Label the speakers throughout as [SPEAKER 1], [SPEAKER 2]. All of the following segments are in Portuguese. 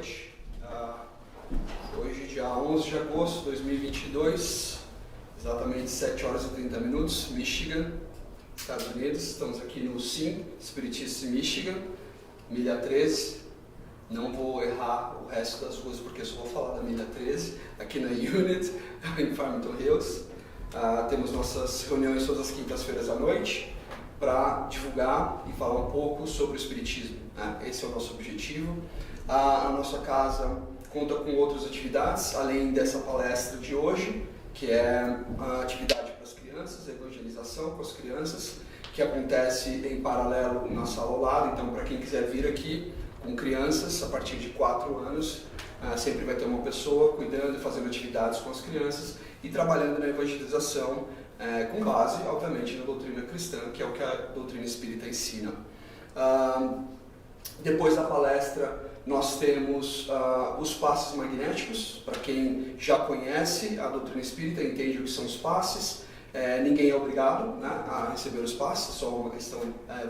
[SPEAKER 1] noite. Hoje, dia 11 de agosto de 2022, exatamente 7 horas e 30 minutos, Michigan, Estados Unidos. Estamos aqui no SIM, Espiritismo Michigan, milha 13. Não vou errar o resto das ruas porque eu só vou falar da milha 13, aqui na Unit, em Farmington Hills. Temos nossas reuniões todas as quintas-feiras à noite para divulgar e falar um pouco sobre o Espiritismo. Esse é o nosso objetivo. A nossa casa conta com outras atividades, além dessa palestra de hoje, que é a atividade para as crianças, a evangelização com as crianças, que acontece em paralelo na sala ao lado. Então, para quem quiser vir aqui com crianças, a partir de 4 anos, sempre vai ter uma pessoa cuidando e fazendo atividades com as crianças e trabalhando na evangelização, com base, obviamente, na doutrina cristã, que é o que a doutrina espírita ensina. Depois da palestra, nós temos os passes magnéticos. Para quem já conhece a doutrina espírita, entende o que são os passes. Ninguém é obrigado, né, a receber os passes, só uma questão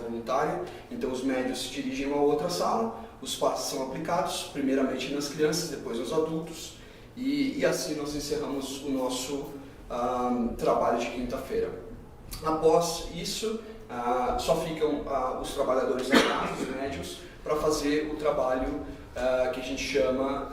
[SPEAKER 1] voluntária. Então os médios se dirigem a uma outra sala, os passes são aplicados primeiramente nas crianças, depois nos adultos, e assim nós encerramos o nosso trabalho de quinta-feira. Após isso, só ficam os trabalhadores da casa, os médios, para fazer o trabalho que a gente chama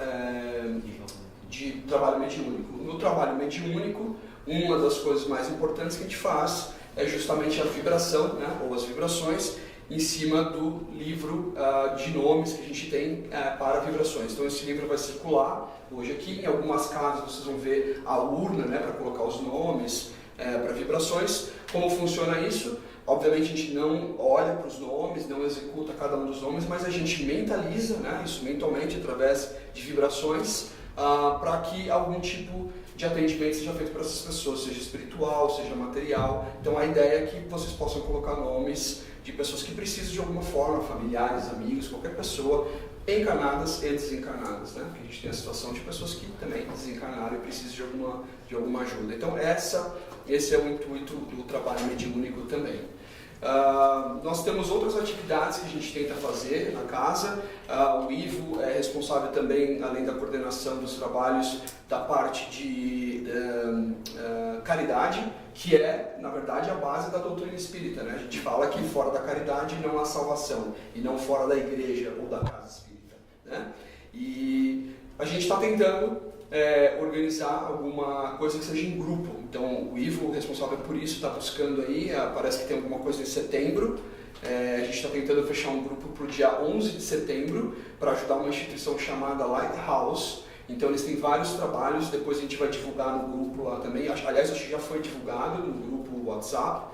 [SPEAKER 1] de trabalho mediúnico. No trabalho mediúnico, uma das coisas mais importantes que a gente faz é justamente a vibração, né, ou as vibrações, em cima do livro de nomes que a gente tem para vibrações. Então esse livro vai circular hoje aqui. Em algumas casas vocês vão ver a urna, né, para colocar os nomes para vibrações. Como funciona isso? Obviamente a gente não olha para os nomes, não executa cada um dos nomes, mas a gente mentaliza, né, isso mentalmente através de vibrações, para que algum tipo de atendimento seja feito para essas pessoas, seja espiritual, seja material. Então a ideia é que vocês possam colocar nomes de pessoas que precisam de alguma forma, familiares, amigos, qualquer pessoa, encarnadas e desencarnadas, né? Porque a gente tem a situação de pessoas que também desencarnaram e precisam de alguma ajuda. Então esse é o intuito do trabalho mediúnico também. Nós temos outras atividades que a gente tenta fazer na casa. O Ivo é responsável também, além da coordenação dos trabalhos, da parte de caridade, que é, na verdade, a base da doutrina espírita, né? A gente fala que fora da caridade não há salvação, e não fora da igreja ou da casa espírita, né? E a gente está tentando organizar alguma coisa que seja em grupo. Então o Ivo, responsável por isso, está buscando aí, parece que tem alguma coisa em setembro. A gente está tentando fechar um grupo para o dia 11 de setembro para ajudar uma instituição chamada Lighthouse. Então eles têm vários trabalhos, depois a gente vai divulgar no grupo lá também. Aliás, acho que já foi divulgado no grupo WhatsApp.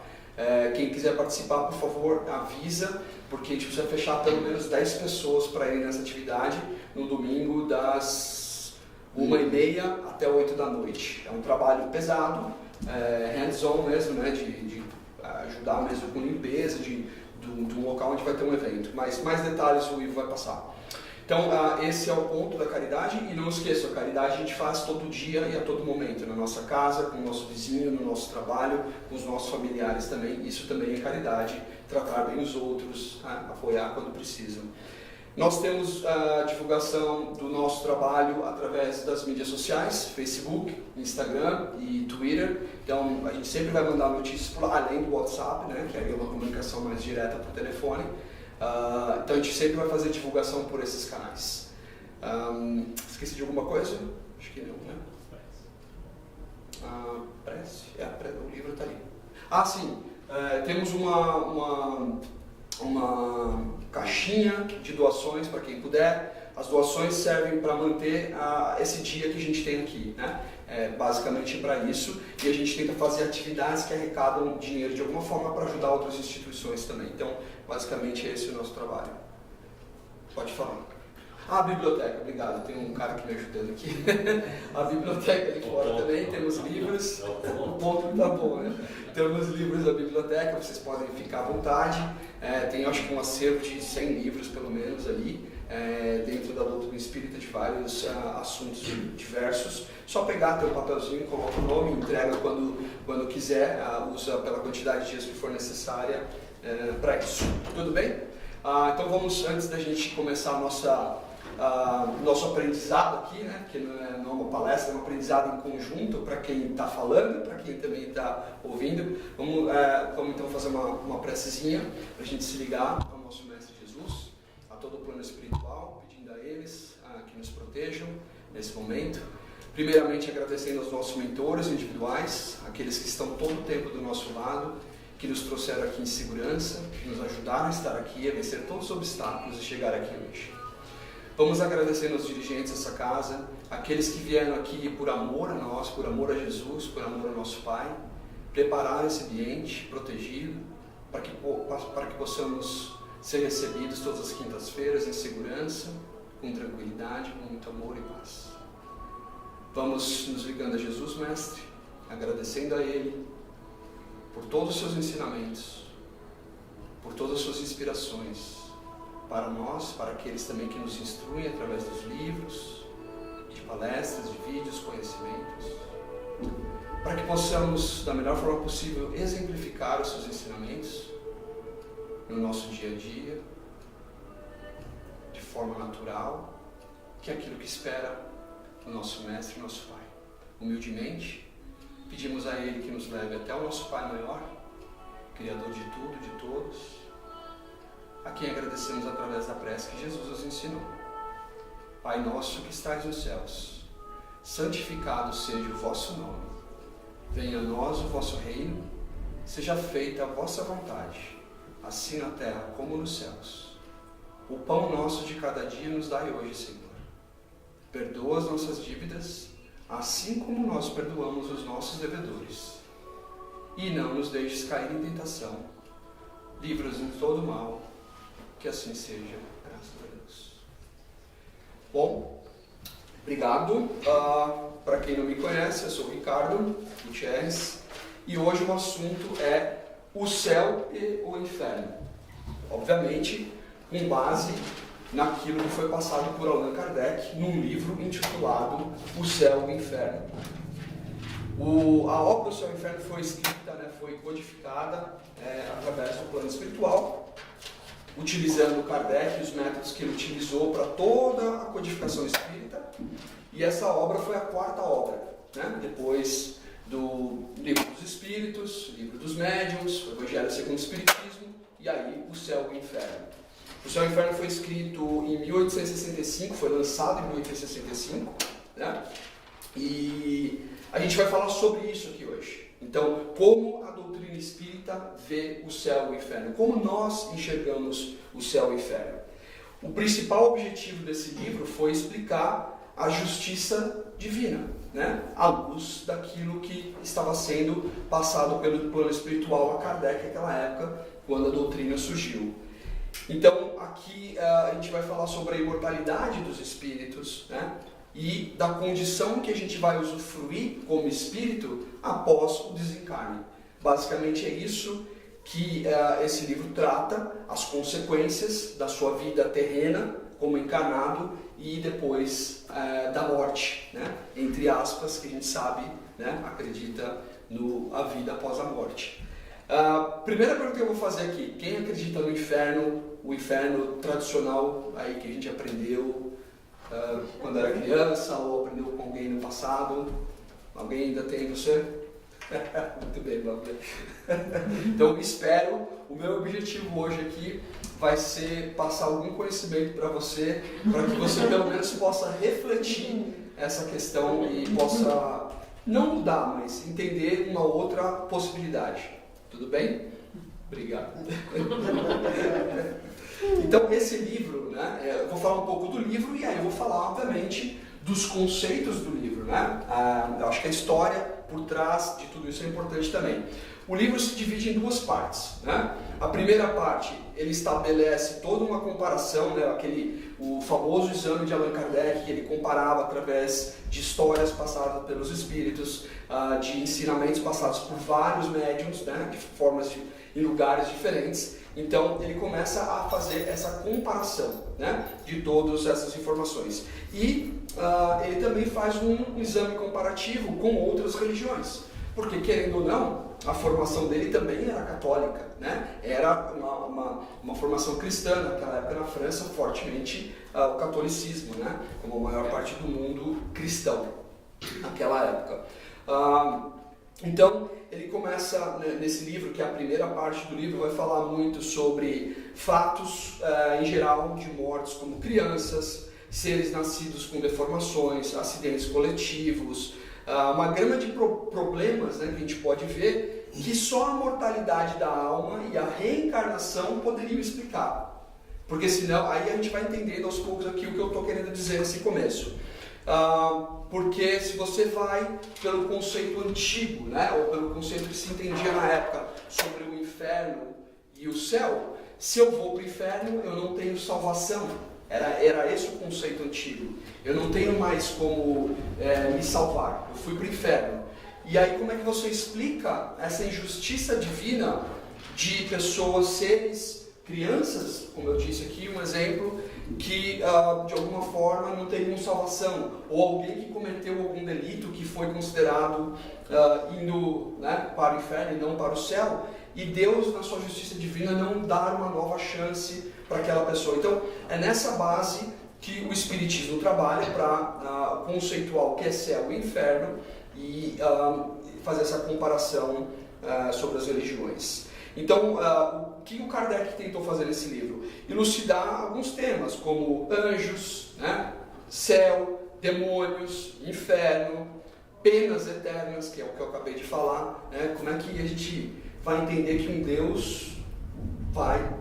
[SPEAKER 1] Quem quiser participar, por favor, avisa, porque a gente precisa fechar pelo menos 10 pessoas para ir nessa atividade no domingo das 1h30 até 8 da noite. É um trabalho pesado, hands-on mesmo, né, de ajudar mesmo com limpeza de um local onde vai ter um evento. Mas mais detalhes o Ivo vai passar. Então esse é o ponto da caridade. E não esqueça, a caridade a gente faz todo dia e a todo momento, na nossa casa, com o nosso vizinho, no nosso trabalho, com os nossos familiares também. Isso também é caridade, tratar bem os outros, apoiar quando precisam. Nós temos a divulgação do nosso trabalho através das mídias sociais, Facebook, Instagram e Twitter. Então a gente sempre vai mandar notícias por lá, além do WhatsApp, né, que é uma comunicação mais direta por telefone. Então a gente sempre vai fazer divulgação por esses canais. Esqueci de alguma coisa? Acho que não, né? Prece? O livro está ali. Sim, temos uma caixinha de doações para quem puder. As doações servem para manter esse dia que a gente tem aqui, né? Basicamente para isso. E a gente tenta fazer atividades que arrecadam dinheiro de alguma forma para ajudar outras instituições também. Então, basicamente esse é o nosso trabalho. Pode falar. A biblioteca, obrigado. Tem um cara me ajudando aqui. A biblioteca ali fora também, temos livros. O ponto tá bom, né? Temos livros da biblioteca, vocês podem ficar à vontade. Tem, acho que um acervo de 100 livros, pelo menos, ali, dentro da doutrina espírita, de vários assuntos diversos. Só pegar teu papelzinho, coloca o nome, entrega quando quiser, usa pela quantidade de dias que for necessária para isso. Tudo bem? Então vamos, antes da gente começar a nossa nosso aprendizado aqui, né? Que não é uma palestra, é um aprendizado em conjunto para quem está falando, para quem também está ouvindo. Vamos então fazer uma precezinha para a gente se ligar ao nosso Mestre Jesus, a todo o plano espiritual, pedindo a eles que nos protejam nesse momento. Primeiramente agradecendo aos nossos mentores individuais, aqueles que estão todo o tempo do nosso lado, que nos trouxeram aqui em segurança, que nos ajudaram a estar aqui, a vencer todos os obstáculos e chegar aqui hoje. Vamos agradecendo aos dirigentes dessa casa, aqueles que vieram aqui por amor a nós, por amor a Jesus, por amor ao nosso Pai, prepararam esse ambiente protegido para que possamos ser recebidos todas as quintas-feiras em segurança, com tranquilidade, com muito amor e paz. Vamos nos ligando a Jesus, Mestre, agradecendo a Ele por todos os seus ensinamentos, por todas as suas inspirações, para nós, para aqueles também que nos instruem através dos livros, de palestras, de vídeos, conhecimentos, para que possamos, da melhor forma possível, exemplificar os seus ensinamentos no nosso dia a dia, de forma natural, que é aquilo que espera o nosso Mestre e nosso Pai. Humildemente, pedimos a Ele que nos leve até o nosso Pai maior, Criador de tudo, de todos, a quem agradecemos através da prece que Jesus nos ensinou. Pai nosso que estais nos céus, santificado seja o vosso nome. Venha a nós o vosso reino, seja feita a vossa vontade, assim na terra como nos céus. O pão nosso de cada dia nos dai hoje, Senhor. Perdoa as nossas dívidas, assim como nós perdoamos os nossos devedores. E não nos deixes cair em tentação. Livra-nos de todo mal. Que assim seja, graças a Deus. Bom, obrigado. Para quem não me conhece, eu sou o Ricardo Gutierrez e hoje o assunto é o céu e o inferno. Obviamente, com base naquilo que foi passado por Allan Kardec num livro intitulado O Céu e o Inferno. A obra do Céu e o Inferno foi escrita, foi codificada através do plano espiritual, utilizando Kardec e os métodos que ele utilizou para toda a codificação espírita, e essa obra foi a quarta obra, depois do Livro dos Espíritos, Livro dos Médiuns, o Evangelho segundo o Espiritismo, e aí o Céu e o Inferno. O Céu e o Inferno foi escrito em 1865, foi lançado em 1865, e a gente vai falar sobre isso aqui hoje. Então, como a doutrina espírita vê o céu e o inferno, como nós enxergamos o céu e o inferno. O principal objetivo desse livro foi explicar a justiça divina, à luz daquilo que estava sendo passado pelo plano espiritual a Kardec naquela época, quando a doutrina surgiu. Então, aqui a gente vai falar sobre a imortalidade dos espíritos, e da condição que a gente vai usufruir como espírito após o desencarne. Basicamente é isso que esse livro trata, as consequências da sua vida terrena como encarnado e depois da morte, entre aspas, que a gente sabe, acredita a vida após a morte. Primeira pergunta que eu vou fazer aqui: quem acredita no inferno, o inferno tradicional aí que a gente aprendeu quando era criança ou aprendeu com alguém no passado? Alguém ainda tem você? Muito bem, vamos ver. Então espero, o meu objetivo hoje aqui vai ser passar algum conhecimento para você, para que você pelo menos possa refletir essa questão e possa não mudar, mas entender uma outra possibilidade. Tudo bem? Obrigado. Então esse livro, eu vou falar um pouco do livro e aí eu vou falar, obviamente, dos conceitos do livro, eu acho que a história por trás de tudo isso é importante também. O livro se divide em duas partes, A primeira parte, ele estabelece toda uma comparação, o famoso exame de Allan Kardec, que ele comparava através de histórias passadas pelos espíritos, de ensinamentos passados por vários médiuns, de formas em lugares diferentes. Então ele começa a fazer essa comparação, de todas essas informações. E ele também faz um exame comparativo com outras religiões. porque, querendo ou não, a formação dele também era católica, né? Era uma formação cristã, naquela época na França, fortemente o catolicismo, né? Como a maior parte do mundo cristão, naquela época. Então, ele começa nesse livro, que é a primeira parte do livro, vai falar muito sobre fatos, em geral, de mortes como crianças, seres nascidos com deformações, acidentes coletivos, uma gama de problemas, né, que a gente pode ver que só a mortalidade da alma e a reencarnação poderiam explicar. Porque senão, aí a gente vai entendendo aos poucos aqui o que eu estou querendo dizer nesse começo. Porque se você vai pelo conceito antigo, né, ou pelo conceito que se entendia na época sobre o inferno e o céu, se eu vou para o inferno, eu não tenho salvação. Era esse o conceito antigo. Eu não tenho mais como me salvar. Eu fui para o inferno. E aí como é que você explica essa injustiça divina de pessoas, seres, crianças, como eu disse aqui, um exemplo, que de alguma forma não teriam salvação, ou alguém que cometeu algum delito que foi considerado indo, né, para o inferno e não para o céu, e Deus, na sua justiça divina, não dar uma nova chance para aquela pessoa. Então, é nessa base que o Espiritismo trabalha para conceituar o que é céu e inferno e fazer essa comparação sobre as religiões. Então, o que o Kardec tentou fazer nesse livro? Elucidar alguns temas, como anjos, né, céu, demônios, inferno, penas eternas, que é o que eu acabei de falar, né, como é que a gente vai entender que um Deus vai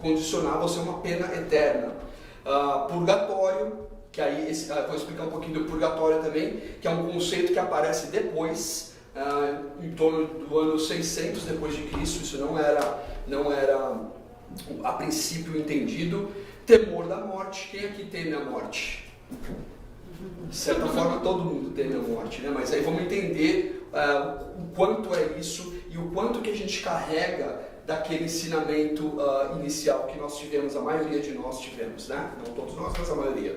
[SPEAKER 1] condicionar você a uma pena eterna. Purgatório, que aí vou explicar um pouquinho do purgatório também, que é um conceito que aparece depois, em torno do ano 600 depois de Cristo. Isso não era a princípio entendido. Temor da morte. Quem aqui teme a morte? De certa forma todo mundo teme a morte, né? Mas aí vamos entender o quanto é isso e o quanto que a gente carrega daquele ensinamento inicial que nós tivemos, a maioria de nós tivemos, né? Não todos nós, mas a maioria.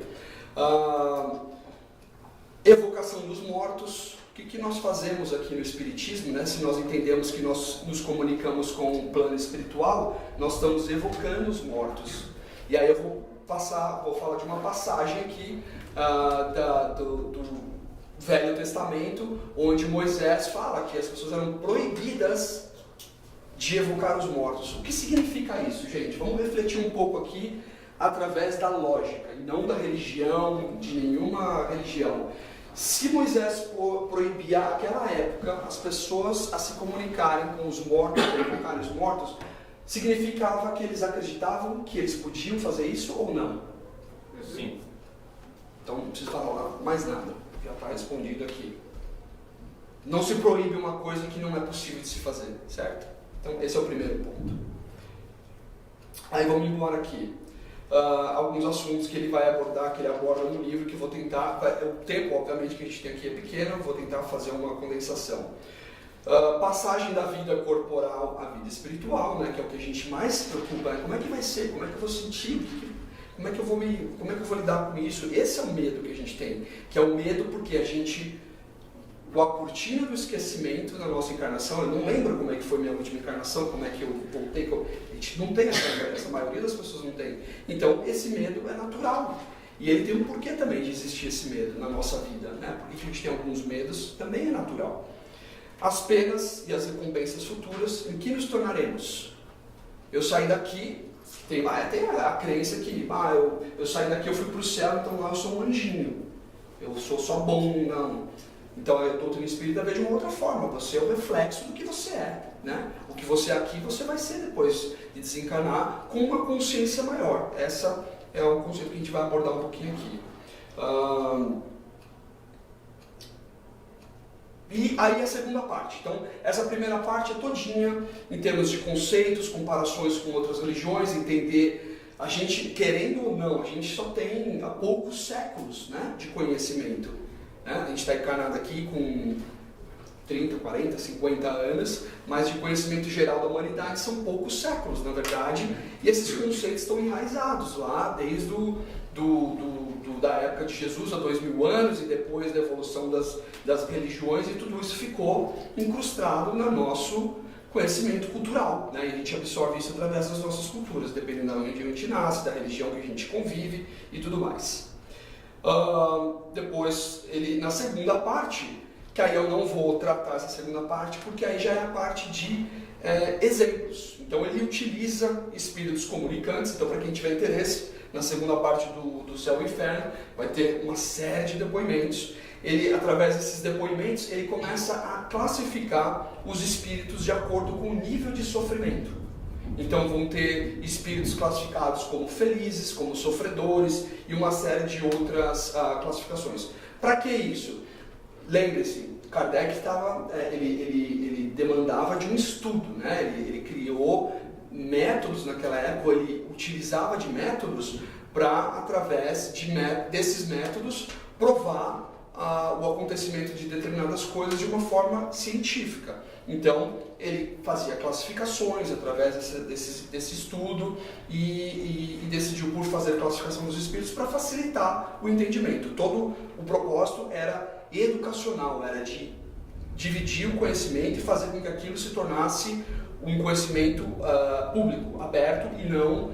[SPEAKER 1] Evocação dos mortos. O que nós fazemos aqui no Espiritismo, né? Se nós entendemos que nós nos comunicamos com um plano espiritual, nós estamos evocando os mortos. E aí eu vou falar de uma passagem aqui do Velho Testamento, onde Moisés fala que as pessoas eram proibidas de evocar os mortos. O que significa isso, gente? Vamos refletir um pouco aqui através da lógica, e não da religião, de nenhuma religião. Se Moisés proibia naquela época as pessoas a se comunicarem com os mortos, a evocarem os mortos, significava que eles acreditavam que eles podiam fazer isso ou não?
[SPEAKER 2] Sim.
[SPEAKER 1] Então não preciso falar mais nada, já está respondido aqui. Não se proíbe uma coisa que não é possível de se fazer, certo? Então esse é o primeiro ponto. Aí vamos embora aqui. Alguns assuntos que ele vai abordar, que ele aborda no livro, que eu vou tentar, o tempo obviamente que a gente tem aqui é pequeno, eu vou tentar fazer uma condensação. Passagem da vida corporal à vida espiritual, né, que é o que a gente mais se preocupa, como é que vai ser, como é que eu vou sentir, como é que eu vou lidar com isso. Esse é o medo que a gente tem, que é o medo porque a gente, com a cortina do esquecimento na nossa encarnação, eu não lembro como é que foi minha última encarnação, como é que eu voltei, a gente não tem essa maioria das pessoas não tem. Então esse medo é natural, e ele tem um porquê também de existir esse medo na nossa vida, né? Porque a gente tem alguns medos, também é natural. As penas e as recompensas futuras, em que nos tornaremos? Eu saí daqui, tem a crença que eu saí daqui, eu fui para o céu, então lá eu sou um anjinho, eu sou só bom, não. Então a doutrina espírita vê de uma outra forma, você é o reflexo do que você é, né? O que você é aqui, você vai ser depois de desencarnar com uma consciência maior. Essa é um conceito que a gente vai abordar um pouquinho aqui. E aí a segunda parte. Então, essa primeira parte é todinha em termos de conceitos, comparações com outras religiões, entender, a gente, querendo ou não, a gente só tem há poucos séculos, né, de conhecimento. A gente está encarnado aqui com 30, 40, 50 anos, mas de conhecimento geral da humanidade são poucos séculos, na verdade, e esses conceitos estão enraizados lá desde da época de Jesus, há 2000 anos, e depois da evolução das religiões, e tudo isso ficou incrustado no nosso conhecimento cultural, né? E a gente absorve isso através das nossas culturas, dependendo de onde a gente nasce, da religião que a gente convive e tudo mais. Depois, na segunda parte, que aí eu não vou tratar essa segunda parte, porque aí já é a parte de exemplos. Então ele utiliza espíritos comunicantes, então para quem tiver interesse, na segunda parte do Céu e Inferno, vai ter uma série de depoimentos. Ele, através desses depoimentos, ele começa a classificar os espíritos de acordo com o nível de sofrimento. Então vão ter espíritos classificados como felizes, como sofredores e uma série de outras classificações. Para que isso? Lembre-se, Kardec ele demandava de um estudo, né? Ele criou métodos naquela época, ele utilizava de métodos para, através desses métodos, provar o acontecimento de determinadas coisas de uma forma científica. Então, ele fazia classificações através desse estudo e decidiu por fazer classificação dos espíritos para facilitar o entendimento. Todo o propósito era educacional, era de dividir o conhecimento e fazer com que aquilo se tornasse um conhecimento público, aberto, e não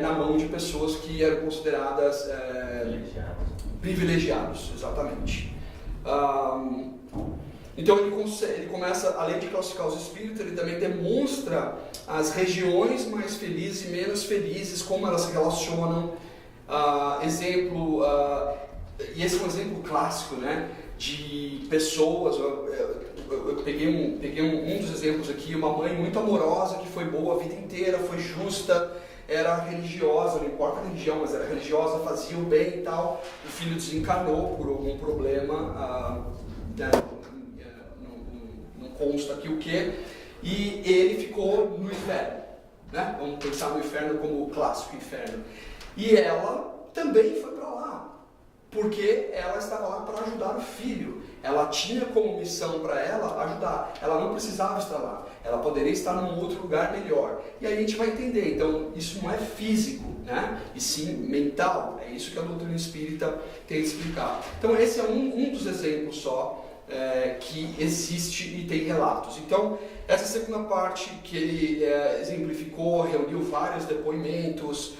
[SPEAKER 1] na mão de pessoas que eram consideradas privilegiados, exatamente. Então ele começa, além de classificar os espíritos, ele também demonstra as regiões mais felizes e menos felizes, como elas se relacionam. E esse é um exemplo clássico, né, de pessoas. Eu peguei um dos exemplos aqui, uma mãe muito amorosa, que foi boa a vida inteira, foi justa, era religiosa, não importa a religião, mas era religiosa, fazia o bem e tal. O filho desencarnou por algum problema, não consta aqui o que, e ele ficou no inferno, né? Vamos pensar no inferno como o clássico inferno. E ela também foi para lá, porque ela estava lá para ajudar o filho. Ela tinha como missão para ela ajudar. Ela não precisava estar lá. Ela poderia estar num outro lugar melhor. E aí a gente vai entender. Então, isso não é físico, né? E sim mental. É isso que a doutrina espírita tem que explicar. Então, esse é um dos exemplos só que existe e tem relatos. Então, essa segunda parte que ele exemplificou, reuniu vários depoimentos.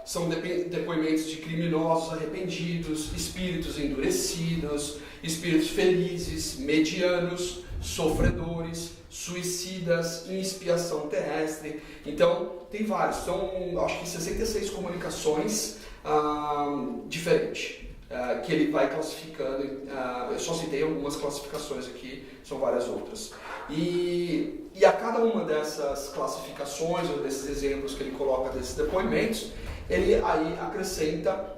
[SPEAKER 1] São depoimentos de criminosos arrependidos, espíritos endurecidos, espíritos felizes, medianos, sofredores, suicidas, em expiação terrestre. Então, tem vários, são acho que 66 comunicações diferentes, que ele vai classificando. Eu só citei algumas classificações aqui, são várias outras. E a cada uma dessas classificações, ou desses exemplos que ele coloca desses depoimentos, ele aí acrescenta,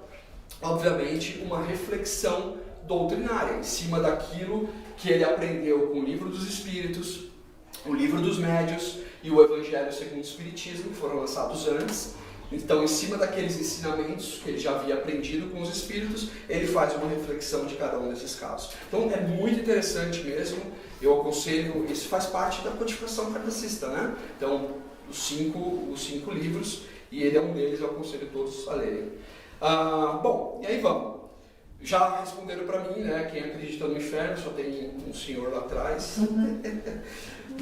[SPEAKER 1] obviamente, uma reflexão doutrinária em cima daquilo que ele aprendeu com o Livro dos Espíritos, o Livro dos Médiuns e o Evangelho segundo o Espiritismo, que foram lançados antes. Então, em cima daqueles ensinamentos que ele já havia aprendido com os espíritos, ele faz uma reflexão de cada um desses casos. Então, é muito interessante mesmo. Eu aconselho, isso faz parte da codificação kardecista, né? Então, os cinco livros, e ele é um deles, eu aconselho todos a lerem. Bom, e aí vamos. Já responderam para mim, né? Quem acredita no inferno, só tem um senhor lá atrás.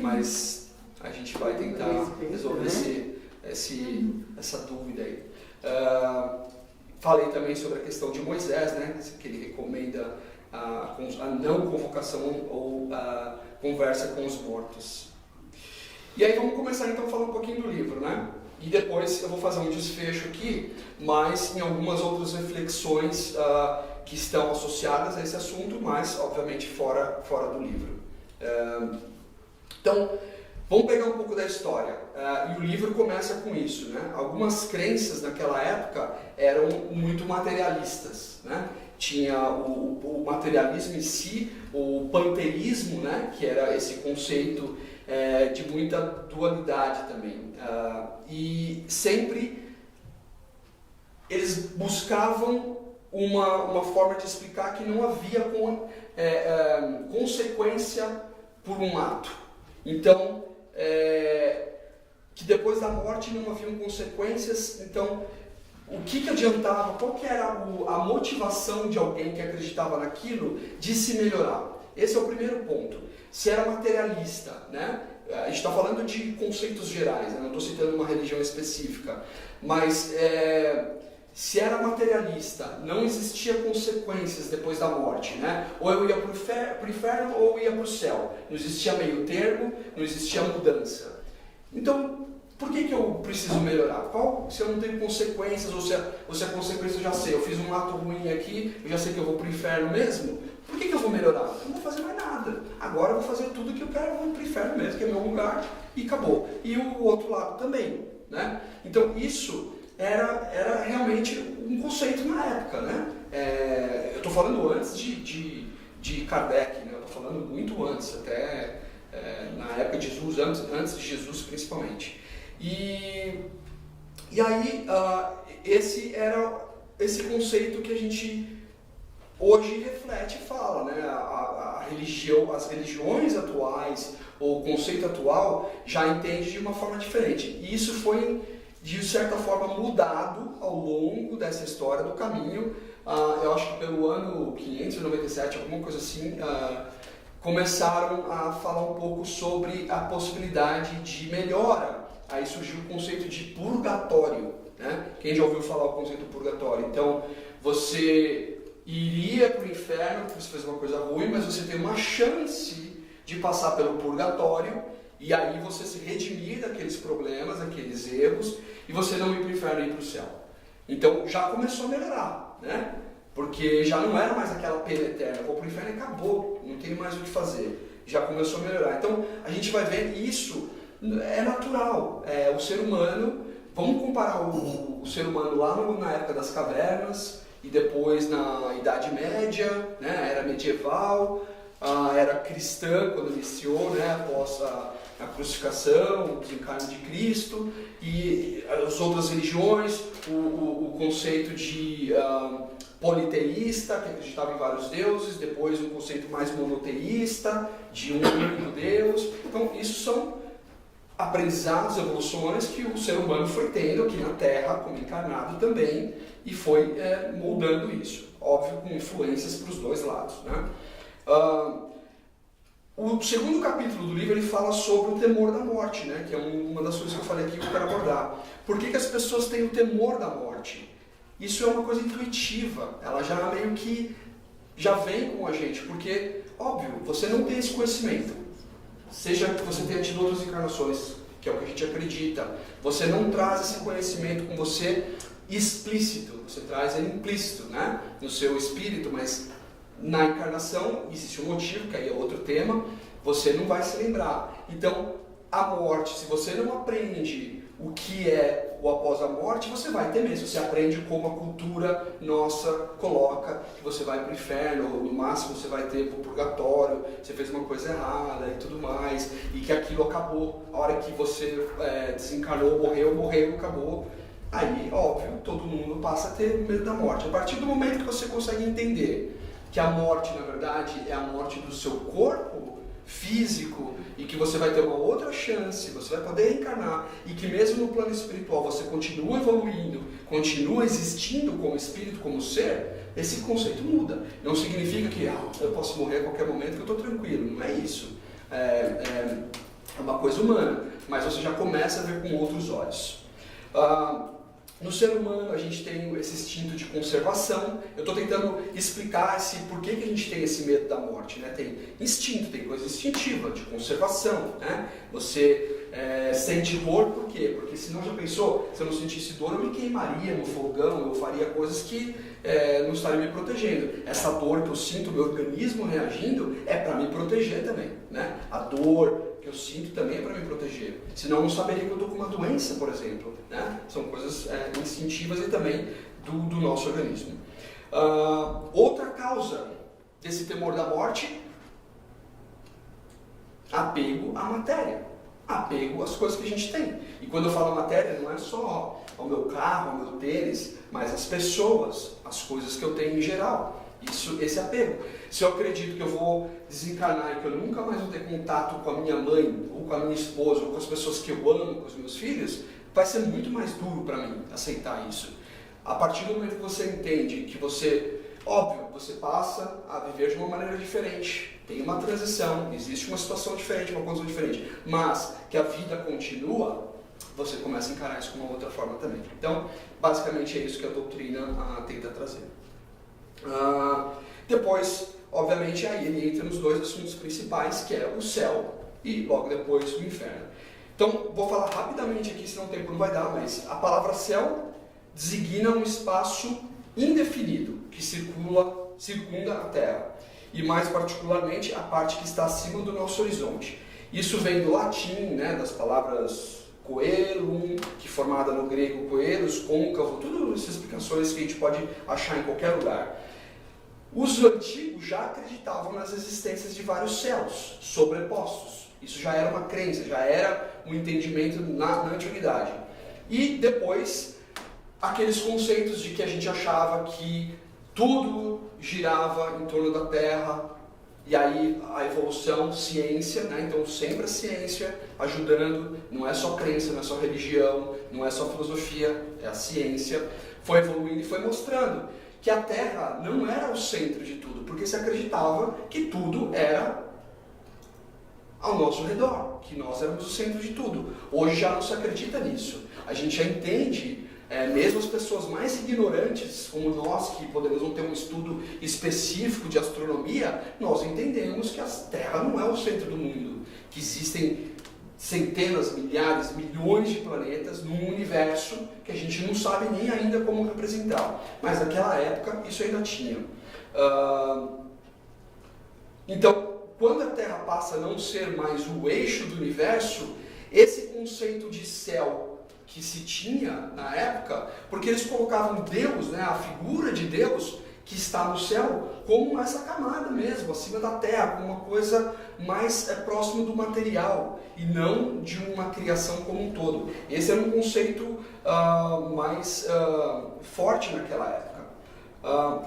[SPEAKER 1] Mas a gente vai tentar resolver essa dúvida aí. Falei também sobre a questão de Moisés, né? Que ele recomenda a não convocação ou a conversa com os mortos. E aí vamos começar então a falar um pouquinho do livro, né? E depois eu vou fazer um desfecho aqui, mas em algumas outras reflexões que estão associadas a esse assunto, mas obviamente fora do livro. Então, vamos pegar um pouco da história. E o livro começa com isso, né? Algumas crenças naquela época eram muito materialistas, né? Tinha o materialismo em si, o panteísmo, né? Que era esse conceito de muita dualidade também. E sempre eles buscavam uma forma de explicar que não havia consequência por um ato. Então, que depois da morte não haviam consequências. Então, o que adiantava, qual que era a motivação de alguém que acreditava naquilo de se melhorar? Esse é o primeiro ponto. Se era materialista, né? A gente está falando de conceitos gerais, né? Não estou citando uma religião específica, mas se era materialista, não existia consequências depois da morte, né? Ou eu ia para o inferno ou eu ia para o céu. Não existia meio termo, não existia mudança. Então, por que eu preciso melhorar? Se eu não tenho consequências, ou se a consequência eu já sei, eu fiz um ato ruim aqui, eu já sei que eu vou para o inferno mesmo, por que eu vou melhorar? Eu não vou fazer mais nada. Agora eu vou fazer tudo que eu quero, eu vou para o inferno mesmo, que é meu lugar, e acabou. E o outro lado também, né? Então isso era realmente um conceito na época, né? Eu estou falando antes de Kardec, né? Eu estou falando muito antes, até na época de Jesus, antes de Jesus principalmente. E aí, esse era esse conceito que a gente hoje reflete e fala, né? As religiões atuais, ou o conceito atual, já entende de uma forma diferente. E isso foi, de certa forma, mudado ao longo dessa história do caminho. Eu acho que pelo ano 597, alguma coisa assim, começaram a falar um pouco sobre a possibilidade de melhora. Aí surgiu o conceito de purgatório, né? Quem já ouviu falar o conceito de purgatório? Então, você iria para o inferno porque você fez uma coisa ruim, mas você tem uma chance de passar pelo purgatório e aí você se redimir daqueles problemas, daqueles erros, e você não ir para o inferno e ir para o céu. Então, já começou a melhorar, né? Porque já não era mais aquela pena eterna, vou para o inferno e acabou, não tem mais o que fazer. Já começou a melhorar. Então, a gente vai ver isso. É natural, o ser humano, vamos comparar o ser humano lá na época das cavernas e depois na Idade Média, né, era medieval, era cristã quando iniciou, né, após a crucificação, o desencarne de Cristo, e as outras religiões, o conceito de politeísta, que acreditava em vários deuses, depois um conceito mais monoteísta, de um único Deus. Então isso são aprendizados, evoluções que o ser humano foi tendo aqui na Terra, como encarnado também, e foi moldando isso, óbvio com influências para os dois lados, né? O segundo capítulo do livro ele fala sobre o temor da morte, né? Que é uma das coisas que eu falei aqui que eu quero abordar. Por que as pessoas têm o temor da morte? Isso é uma coisa intuitiva, ela já meio que já vem com a gente, porque, óbvio, você não tem esse conhecimento. Seja que você tenha tido outras encarnações, que é o que a gente acredita, você não traz esse conhecimento com você explícito, você traz ele implícito, né? No seu espírito, mas na encarnação existe um motivo, que aí é outro tema, você não vai se lembrar. Então, a morte, se você não aprende o que é o após a morte, você vai temer. Se você aprende como a cultura nossa coloca, que você vai para o inferno, ou no máximo você vai ter para o purgatório, você fez uma coisa errada e tudo mais, e que aquilo acabou, a hora que você desencarnou, morreu, acabou. Aí, óbvio, todo mundo passa a ter medo da morte. A partir do momento que você consegue entender que a morte, na verdade, é a morte do seu corpo físico e que você vai ter uma outra chance, você vai poder reencarnar e que mesmo no plano espiritual você continua evoluindo, continua existindo como espírito, como ser, esse conceito muda. Não significa que eu posso morrer a qualquer momento que eu estou tranquilo, não é isso. É uma coisa humana, mas você já começa a ver com outros olhos. No ser humano a gente tem esse instinto de conservação. Eu estou tentando explicar por que a gente tem esse medo da morte, né? Tem instinto, tem coisa instintiva de conservação, né? Você sente dor por quê? Porque senão já pensou, se eu não sentisse dor eu me queimaria no fogão, eu faria coisas que não estariam me protegendo. Essa dor que eu sinto, meu organismo reagindo, é para me proteger também, né? A dor que eu sinto também é para me proteger. Senão eu não saberia que eu estou com uma doença, por exemplo, né? São coisas instintivas e também do nosso organismo. Outra causa desse temor da morte, apego à matéria. Apego às coisas que a gente tem. E quando eu falo matéria, não é só ao meu carro, ao meu tênis, mas às pessoas, às coisas que eu tenho em geral. Esse apego. Se eu acredito que eu vou desencarnar e que eu nunca mais vou ter contato com a minha mãe, ou com a minha esposa, ou com as pessoas que eu amo, com os meus filhos, vai ser muito mais duro para mim aceitar isso. A partir do momento que você entende que você, óbvio, você passa a viver de uma maneira diferente, tem uma transição, existe uma situação diferente, uma condição diferente, mas que a vida continua, você começa a encarar isso de uma outra forma também. Então, basicamente é isso que a doutrina tenta trazer. Depois, obviamente, aí ele entra nos dois assuntos principais, que é o céu e logo depois o inferno. Então, vou falar rapidamente aqui, senão o tempo não vai dar, mas a palavra céu designa um espaço indefinido que circunda a Terra, e mais particularmente a parte que está acima do nosso horizonte. Isso vem do latim, né, das palavras coelum, que formada no grego coelos, côncavo, todas essas explicações que a gente pode achar em qualquer lugar. Os antigos já acreditavam nas existências de vários céus sobrepostos. Isso já era uma crença, já era um entendimento na antiguidade. E depois, aqueles conceitos de que a gente achava que tudo girava em torno da Terra, e aí a evolução, ciência, né? Então sempre a ciência ajudando, não é só crença, não é só religião, não é só filosofia, é a ciência, foi evoluindo e foi mostrando que a Terra não era o centro de tudo, porque se acreditava que tudo era ao nosso redor, que nós éramos o centro de tudo. Hoje já não se acredita nisso. A gente já entende, mesmo as pessoas mais ignorantes, como nós, que podemos não ter um estudo específico de astronomia, nós entendemos que a Terra não é o centro do mundo, que existem centenas, milhares, milhões de planetas num universo que a gente não sabe nem ainda como representar. Mas naquela época isso ainda tinha. Então, quando a Terra passa a não ser mais o eixo do universo, esse conceito de céu que se tinha na época, porque eles colocavam Deus, né, a figura de Deus que está no céu, como essa camada mesmo, acima da Terra, como uma coisa mais próximo do material, e não de uma criação como um todo. Esse era um conceito mais forte naquela época.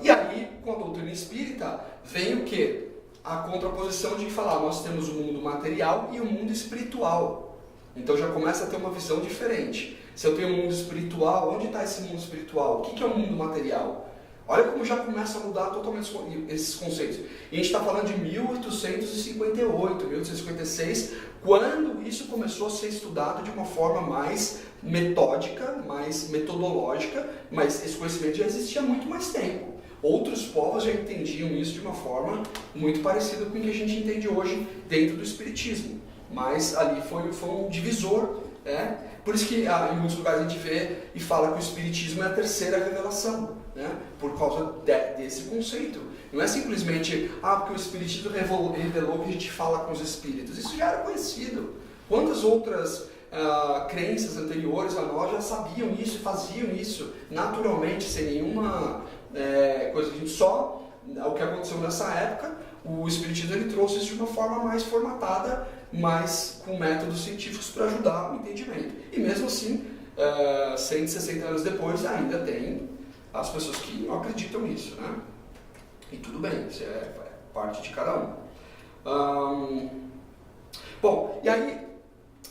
[SPEAKER 1] E aí, com a doutrina espírita, vem o quê? A contraposição de falar, nós temos o mundo material e o mundo espiritual. Então já começa a ter uma visão diferente. Se eu tenho um mundo espiritual, onde está esse mundo espiritual? O que é o mundo material? Olha como já começa a mudar totalmente esses conceitos. E a gente está falando de 1858, 1856, quando isso começou a ser estudado de uma forma mais metódica, mais metodológica, mas esse conhecimento já existia há muito mais tempo. Outros povos já entendiam isso de uma forma muito parecida com o que a gente entende hoje dentro do espiritismo. Mas ali foi um divisor, né? Por isso que em muitos lugares a gente vê e fala que o espiritismo é a terceira revelação, né? Por causa desse conceito. Não é simplesmente, porque o espiritismo revelou que a gente fala com os espíritos. Isso já era conhecido. Quantas outras crenças anteriores a nós já sabiam isso e faziam isso naturalmente, sem nenhuma coisa. A gente só, o que aconteceu nessa época, o espiritismo ele trouxe isso de uma forma mais formatada, mas com métodos científicos para ajudar o entendimento. E mesmo assim, 160 anos depois, ainda tem as pessoas que não acreditam nisso, né? E tudo bem, isso é parte de cada um. Bom, e aí,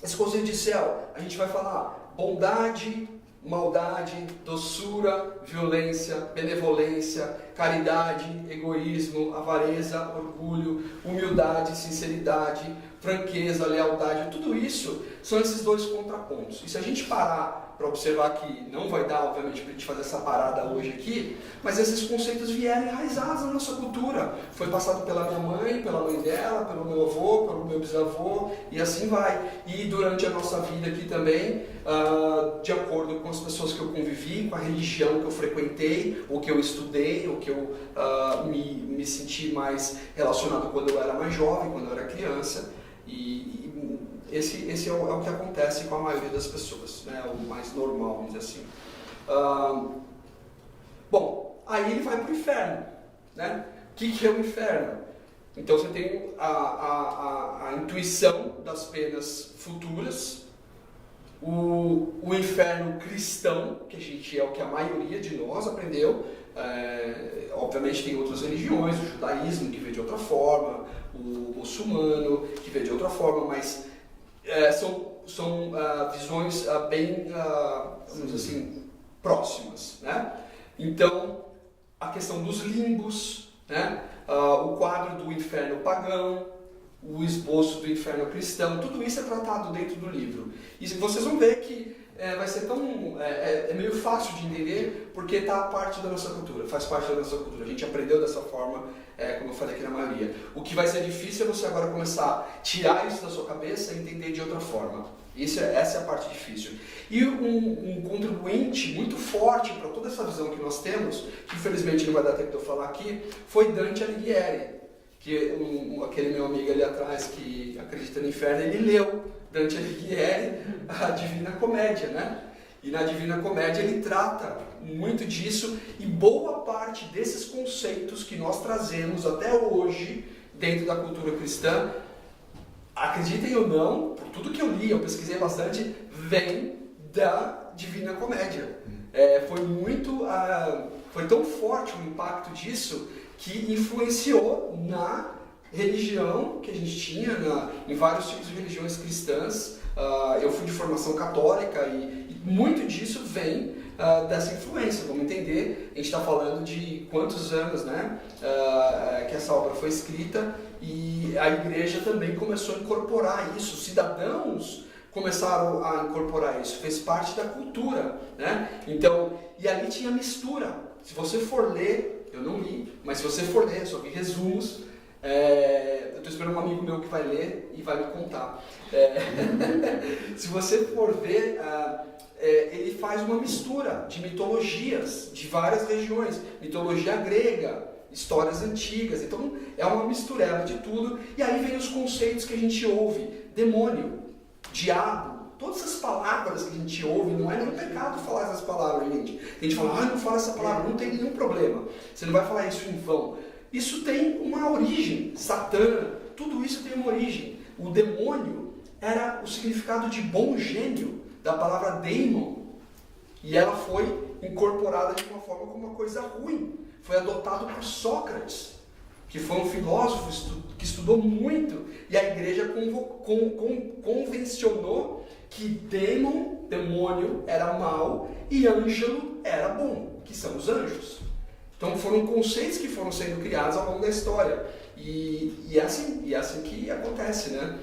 [SPEAKER 1] esse conceito de céu, a gente vai falar bondade, maldade, doçura, violência, benevolência, caridade, egoísmo, avareza, orgulho, humildade, sinceridade, franqueza, lealdade, tudo isso são esses dois contrapontos. E se a gente parar para observar que não vai dar, obviamente, para a gente fazer essa parada hoje aqui, mas esses conceitos vieram enraizados na nossa cultura. Foi passado pela minha mãe, pela mãe dela, pelo meu avô, pelo meu bisavô, e assim vai. E durante a nossa vida aqui também, de acordo com as pessoas que eu convivi, com a religião que eu frequentei, ou que eu estudei, ou que eu me senti mais relacionado quando eu era mais jovem, quando eu era criança. E esse é o que acontece com a maioria das pessoas, né? O mais normal, vamos dizer assim. Bom, aí ele vai para o inferno, né? O que é o inferno? Então você tem a intuição das penas futuras, o inferno cristão, que a gente é o que a maioria de nós aprendeu. Obviamente tem outras religiões, o judaísmo que vê de outra forma, o muçulmano que vê de outra forma, mas são visões bem, vamos dizer assim, próximas, né? Então, a questão dos limbos, né? O quadro do inferno pagão, o esboço do inferno cristão, tudo isso é tratado dentro do livro. E vocês vão ver que vai ser tão... é meio fácil de entender, porque está parte da nossa cultura, faz parte da nossa cultura. A gente aprendeu dessa forma, como eu falei aqui na maioria. O que vai ser difícil é você agora começar a tirar isso da sua cabeça e entender de outra forma. Essa é a parte difícil. E um contribuinte muito forte para toda essa visão que nós temos, que infelizmente não vai dar tempo de eu falar aqui, foi Dante Alighieri, que aquele meu amigo ali atrás que acredita no inferno, ele leu Dante Alighieri, a Divina Comédia, né? E na Divina Comédia ele trata muito disso, e boa parte desses conceitos que nós trazemos até hoje dentro da cultura cristã, acreditem ou não, por tudo que eu li, eu pesquisei bastante, vem da Divina Comédia. Foi tão forte o impacto disso que influenciou na religião que a gente tinha, em vários tipos de religiões cristãs. Eu fui de formação católica e muito disso vem dessa influência. Vamos entender, a gente está falando de quantos anos, né, que essa obra foi escrita, e a igreja também começou a incorporar isso, os cidadãos começaram a incorporar isso, fez parte da cultura, né? Então, e ali tinha mistura. Se você for ler, eu não li, mas se você for ler, eu só vi resumos. Eu estou esperando um amigo meu que vai ler e vai me contar. Se você for ver, ele faz uma mistura de mitologias de várias regiões, mitologia grega, histórias antigas, então é uma mistureba de tudo, e aí vem os conceitos que a gente ouve: demônio, diabo, todas essas palavras que a gente ouve. Não é nenhum pecado falar essas palavras, gente. A gente fala, não fala essa palavra, não tem nenhum problema, você não vai falar isso em vão. Isso tem uma origem, Satã, tudo isso tem uma origem. O demônio era o significado de bom gênio, da palavra daemon, e ela foi incorporada de uma forma como uma coisa ruim. Foi adotado por Sócrates, que foi um filósofo que estudou muito, e a igreja convencionou que demônio era mal e ângelo era bom, que são os anjos. Então foram conceitos que foram sendo criados ao longo da história. E é assim que acontece, né?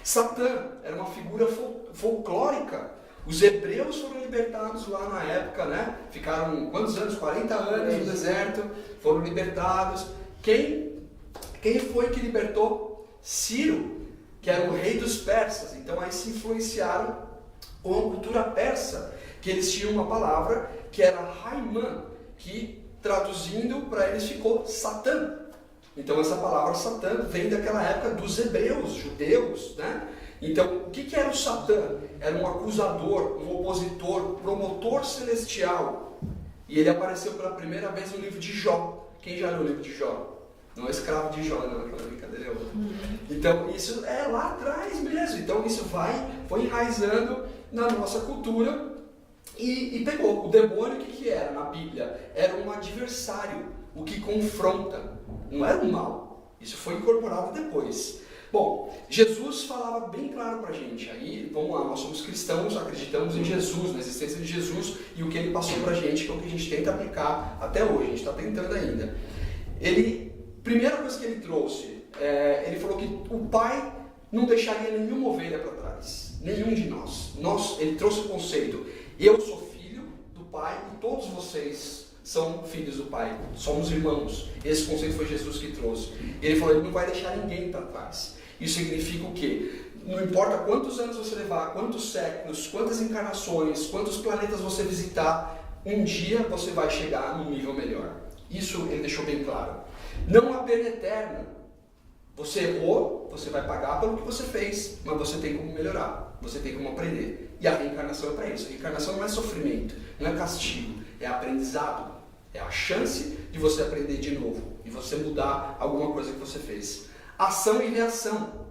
[SPEAKER 1] Satã era uma figura folclórica. Os hebreus foram libertados lá na época, né? Ficaram quantos anos? 40 anos no deserto, foram libertados. Quem foi que libertou? Ciro, que era o rei dos persas. Então aí se influenciaram com a cultura persa, que eles tinham uma palavra que era Haimã, que traduzindo para eles ficou Satã. Então essa palavra Satã vem daquela época dos hebreus, judeus, né? Então o que era o Satã? Era um acusador, um opositor, promotor celestial. E ele apareceu pela primeira vez no livro de Jó. Quem já leu o livro de Jó? Não é escravo de Jó, não, aquela brincadeira é outra. Então isso é lá atrás mesmo. Então isso foi enraizando na nossa cultura e pegou. O demônio, o que era na Bíblia? Era um adversário, o que confronta. Não era o mal. Isso foi incorporado depois. Bom, Jesus falava bem claro pra gente. Aí, vamos lá, nós somos cristãos, acreditamos em Jesus, na existência de Jesus e o que ele passou pra gente, que é o que a gente tenta aplicar até hoje, a gente está tentando ainda. Primeira coisa que ele trouxe, ele falou que o Pai não deixaria nenhuma ovelha para trás, nenhum de nós. Ele trouxe o conceito: eu sou filho do Pai e todos vocês são filhos do Pai, somos irmãos. Esse conceito foi Jesus que trouxe. Ele falou: ele não vai deixar ninguém para trás. Isso significa o quê? Não importa quantos anos você levar, quantos séculos, quantas encarnações, quantos planetas você visitar, um dia você vai chegar num nível melhor. Isso ele deixou bem claro. Não há pena eterna. Você errou, você vai pagar pelo que você fez, mas você tem como melhorar, você tem como aprender. E a reencarnação é para isso. A reencarnação não é sofrimento, não é castigo, é aprendizado. É a chance de você aprender de novo e você mudar alguma coisa que você fez. Ação e reação.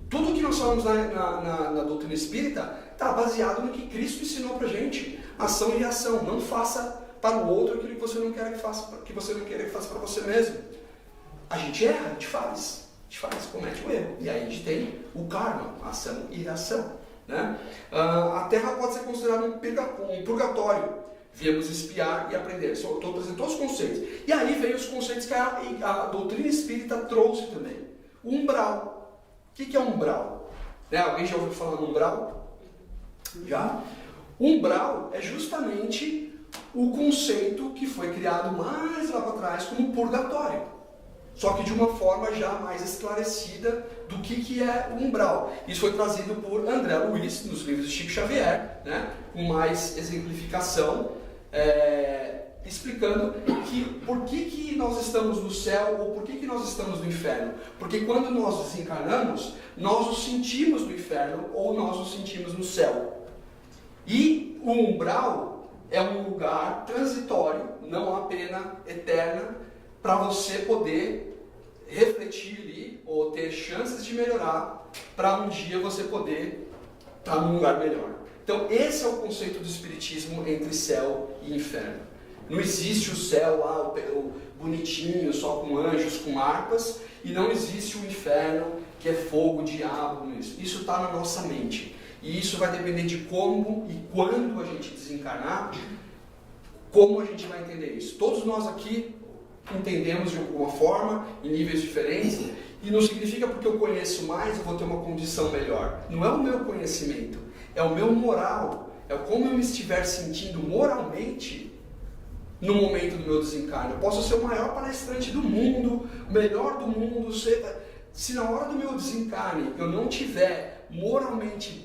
[SPEAKER 1] Tudo que nós falamos na doutrina espírita está baseado no que Cristo ensinou pra gente. Ação e reação. Não faça para o outro aquilo que você não quer que faça, para você mesmo. A gente erra, a gente faz, comete o erro. E aí a gente tem o karma, ação e reação. Né? A Terra pode ser considerada um purgatório. Viemos espiar e aprender. Estou trazendo todos os conceitos. E aí vem os conceitos que a doutrina espírita trouxe também. O umbral. O que é umbral? Né? Alguém já ouviu falar no umbral? Já? O umbral é justamente o conceito que foi criado mais lá para trás como purgatório. Só que de uma forma já mais esclarecida do que é o umbral. Isso foi trazido por André Luiz nos livros de Chico Xavier, né? Com mais exemplificação, explicando que por que nós estamos no céu ou por que nós estamos no inferno. Porque quando nós desencarnamos, nós nos sentimos no inferno ou nós nos sentimos no céu. E o umbral é um lugar transitório, não uma pena eterna, para você poder refletir ali, ou ter chances de melhorar, para um dia você poder estar num lugar melhor. Então esse é o conceito do espiritismo entre céu e inferno. Não existe o céu lá, o bonitinho, só com anjos, com harpas, e não existe o inferno, que é fogo, diabo, isso está na nossa mente. E isso vai depender de como e quando a gente desencarnar, como a gente vai entender isso. Todos nós aqui entendemos de alguma forma, em níveis diferentes, e não significa porque eu conheço mais, eu vou ter uma condição melhor. Não é o meu conhecimento, é o meu moral, é como eu me estiver sentindo moralmente no momento do meu desencarne. Eu posso ser o maior palestrante do mundo, o melhor do mundo, se na hora do meu desencarne eu não tiver moralmente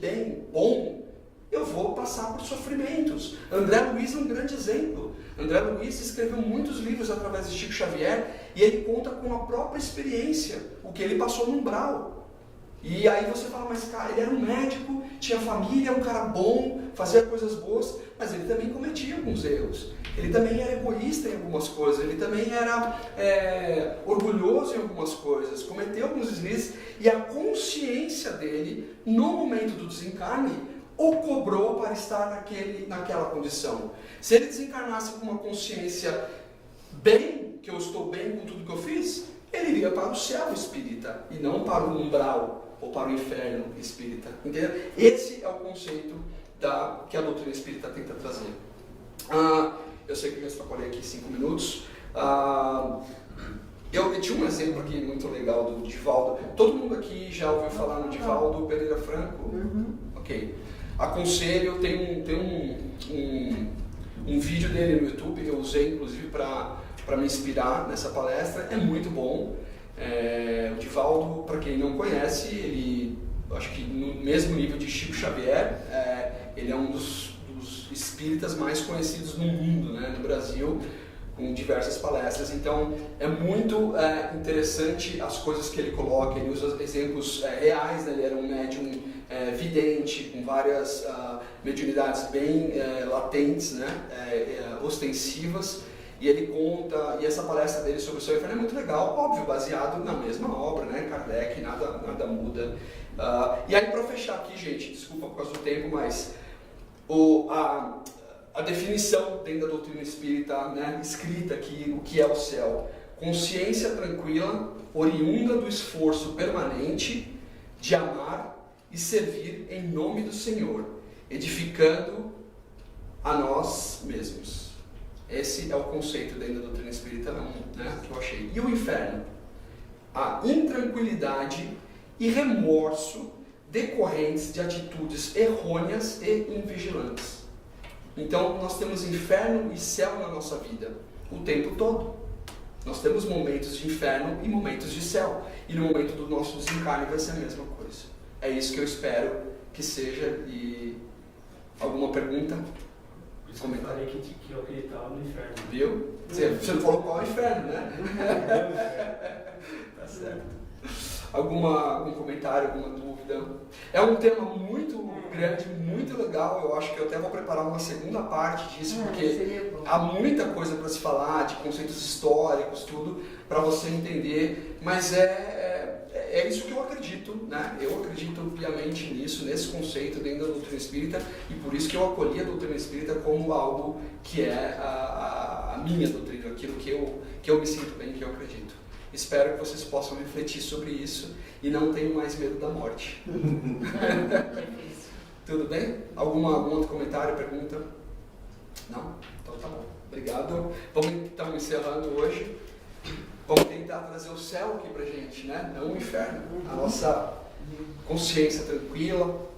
[SPEAKER 1] bom, eu vou passar por sofrimentos. André Luiz é um grande exemplo. André Luiz escreveu muitos livros através de Chico Xavier e ele conta com a própria experiência, o que ele passou no umbral. E aí você fala, mas cara, ele era um médico, tinha família, um cara bom, fazia coisas boas, mas ele também cometia alguns erros. Ele também era egoísta em algumas coisas, ele também era orgulhoso em algumas coisas, cometeu alguns deslizes, e a consciência dele, no momento do desencarne, o cobrou para estar naquela condição. Se ele desencarnasse com uma consciência bem, que eu estou bem com tudo que eu fiz, ele iria para o céu espírita, e não para o umbral, ou para o inferno espírita. Entendeu? Esse é o conceito que a doutrina espírita tenta trazer. Eu sei que eu extrapolei aqui 5 minutos. Eu tinha um exemplo aqui muito legal do Divaldo. Todo mundo aqui já ouviu falar no Divaldo Pereira Franco? Uhum. Ok. Aconselho, tem um vídeo dele no YouTube que eu usei inclusive para me inspirar nessa palestra. É muito bom. O Divaldo, para quem não conhece, ele, acho que no mesmo nível de Chico Xavier, ele é um dos espíritas mais conhecidos no mundo, né, no Brasil, com diversas palestras. Então é muito interessante as coisas que ele coloca. Ele usa exemplos reais, né? Ele era um médium vidente, com várias mediunidades bem latentes, né? Ostensivas, e ele conta, e essa palestra dele sobre o céu e o inferno é muito legal, óbvio, baseado na mesma obra, né? Kardec, nada muda. E aí, para fechar aqui, gente, desculpa por causa do tempo, mas a definição dentro da doutrina espírita, né, escrita aqui, o que é o céu: consciência tranquila, oriunda do esforço permanente de amar e servir em nome do Senhor, edificando a nós mesmos. Esse é o conceito dentro da doutrina espírita, né, que eu achei. E o inferno? A intranquilidade e remorso decorrentes de atitudes errôneas e invigilantes. Então, nós temos inferno e céu na nossa vida, o tempo todo. Nós temos momentos de inferno e momentos de céu. E no momento do nosso desencarne vai ser a mesma coisa. É isso que eu espero que seja. E alguma pergunta?
[SPEAKER 2] Eu falei que eu acreditava no inferno.
[SPEAKER 1] Viu? Você não falou qual é o inferno, né? Tá certo. Algum comentário, alguma dúvida? É um tema muito grande, muito legal. Eu acho que eu até vou preparar uma segunda parte disso, porque há muita coisa para se falar, de conceitos históricos, tudo, para você entender. Mas é isso que eu acredito, né? Eu acredito piamente nisso, nesse conceito dentro da doutrina espírita, e por isso que eu acolhi a doutrina espírita como algo que é a minha doutrina, aquilo que eu me sinto bem, que eu acredito. Espero que vocês possam refletir sobre isso e não tenham mais medo da morte. Tudo bem? Algum outro comentário, pergunta? Não? Então tá bom. Obrigado. Vamos então encerrando hoje. Vamos tentar trazer o céu aqui pra gente, né? Não o inferno. A nossa consciência tranquila.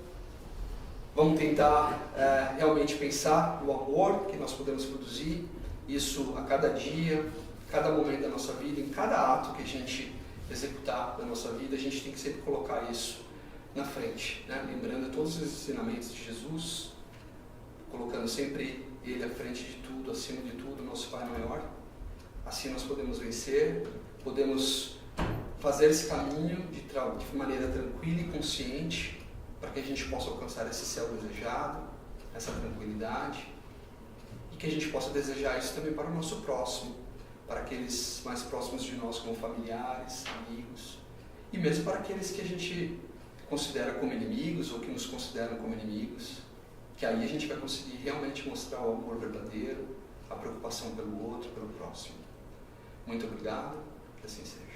[SPEAKER 1] Vamos tentar realmente pensar no amor que nós podemos produzir. Isso a cada dia, cada momento da nossa vida, em cada ato que a gente executar da nossa vida, a gente tem que sempre colocar isso na frente, né? Lembrando todos os ensinamentos de Jesus, colocando sempre Ele à frente de tudo, acima de tudo, nosso Pai maior. Assim nós podemos vencer, podemos fazer esse caminho de maneira tranquila e consciente, para que a gente possa alcançar esse céu desejado, essa tranquilidade, e que a gente possa desejar isso também para o nosso próximo, para aqueles mais próximos de nós, como familiares, amigos, e mesmo para aqueles que a gente considera como inimigos ou que nos consideram como inimigos, que aí a gente vai conseguir realmente mostrar o amor verdadeiro, a preocupação pelo outro, pelo próximo. Muito obrigado, que assim seja.